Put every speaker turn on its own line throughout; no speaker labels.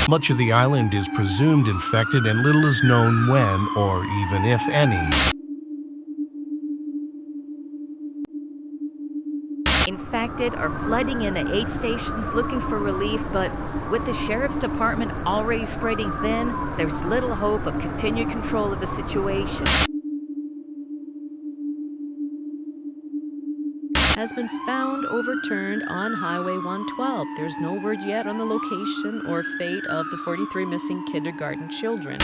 Much of the island is presumed infected and little is known when, or even if any.
Infected are flooding in the aid stations looking for relief, but with the sheriff's department already spreading thin, there's little hope of continued control of the situation.
Has been found overturned on Highway 112. There's no word yet on the location or fate of the 43 missing kindergarten children.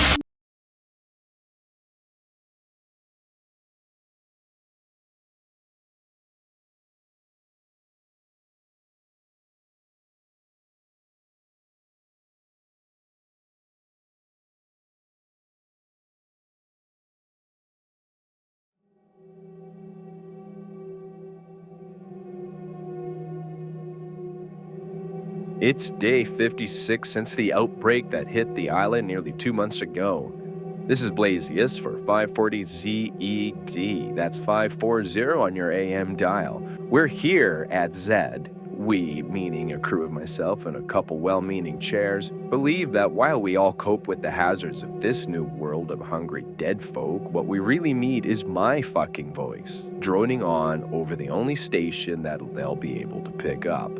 It's day 56 since the outbreak that hit the island nearly 2 months ago. This is Blazius for 540 ZED. That's 540 on your AM dial. We're here at ZED. We, meaning a crew of myself and a couple well-meaning chairs, believe that while we all cope with the hazards of this new world of hungry dead folk, what we really need is my fucking voice, droning on over the only station that they'll be able to pick up.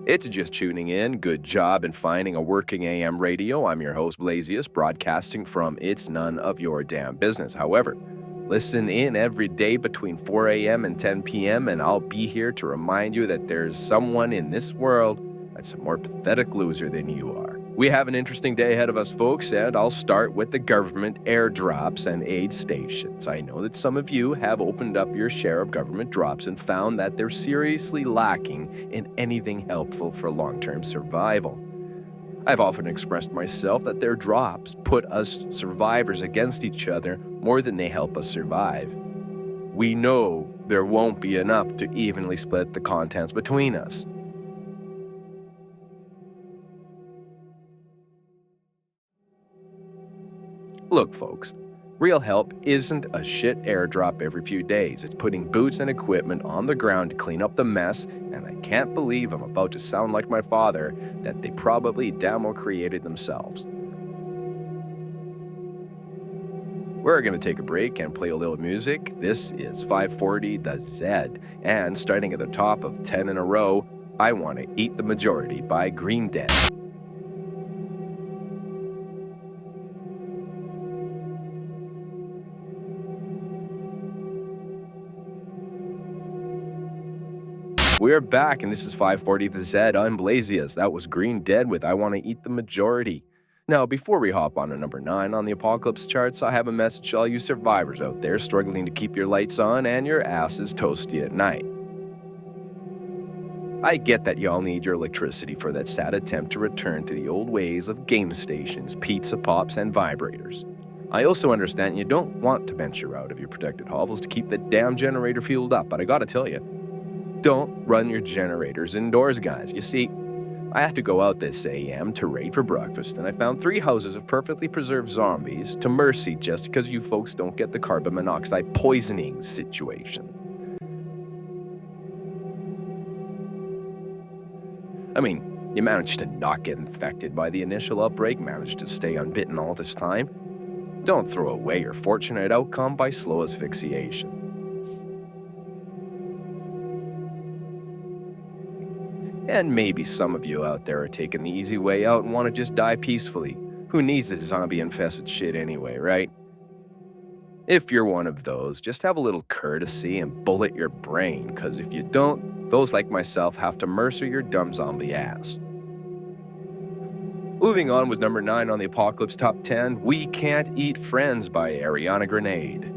It's just tuning in. Good job in finding a working AM radio. I'm your host, Blazius, broadcasting from It's None of Your Damn Business. However, listen in every day between 4 a.m. and 10 p.m., and I'll be here to remind you that there's someone in this world that's a more pathetic loser than you are. We have an interesting day ahead of us, folks, and I'll start with the government airdrops and aid stations. I know that some of you have opened up your share of government drops and found that they're seriously lacking in anything helpful for long-term survival. I've often expressed myself that their drops put us survivors against each other more than they help us survive. We know there won't be enough to evenly split the contents between us. Look, folks, real help isn't a shit airdrop every few days. It's putting boots and equipment on the ground to clean up the mess, and I can't believe I'm about to sound like my father that they probably damn well created themselves. We're going to take a break and play a little music. This is 540 the ZED, and starting at the top of 10 in a row, I Want to Eat the Majority by Green Dead. We're back, and this is 540 the ZED. I'm Blazius. That was Green Dead with I Want to Eat the Majority. Now, before we hop on to number 9 on the apocalypse charts, I have a message to all you survivors out there struggling to keep your lights on and your asses toasty at night. I get that y'all need your electricity for that sad attempt to return to the old ways of game stations, pizza pops, and vibrators. I also understand you don't want to venture out of your protected hovels to keep the damn generator fueled up, but I gotta tell you, don't run your generators indoors, guys. You see, I had to go out this AM to raid for breakfast, and I found 3 houses of perfectly preserved zombies to mercy just because you folks don't get the carbon monoxide poisoning situation. I mean, you managed to not get infected by the initial outbreak, managed to stay unbitten all this time. Don't throw away your fortunate outcome by slow asphyxiation. And maybe some of you out there are taking the easy way out and want to just die peacefully. Who needs this zombie-infested shit anyway, right? If you're one of those, just have a little courtesy and bullet your brain, because if you don't, those like myself have to mercy your dumb zombie ass. Moving on with number 9 on the Apocalypse Top 10, We Can't Eat Friends by Ariana Grenade.